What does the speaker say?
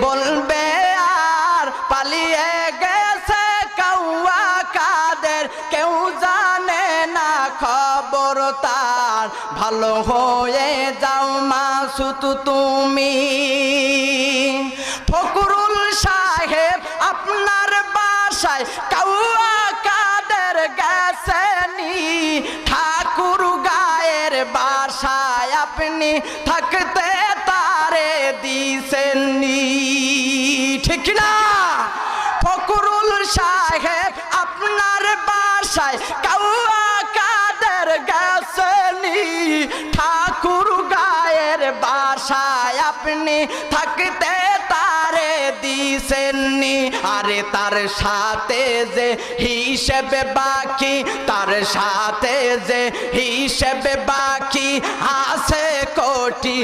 বলবে আর পালিয়ে গেছে কাউয়া কাদের, কেউ জানে না খবর তার। ভালো হয়ে যাও মাসুদ তুমি। ফখরুল সাহেব আপনার বাসায় কাউয়া কাদের গেছেনি, ঠাকুর গায়ের বাসায় আপনি থাকতে তারে দিছেননি, ঠিক না? ফখরুল সাহেব আপনার বাসায় কাউয়া কাদের গেছেনি, ঠাকুর গায়ের বাসায় আপনি থাকতে তারে দিছেননি। আরে তার সাথে যে হিসেবে বাকি, তার সাথে যে হিসেবে বাকি আছে কোটি।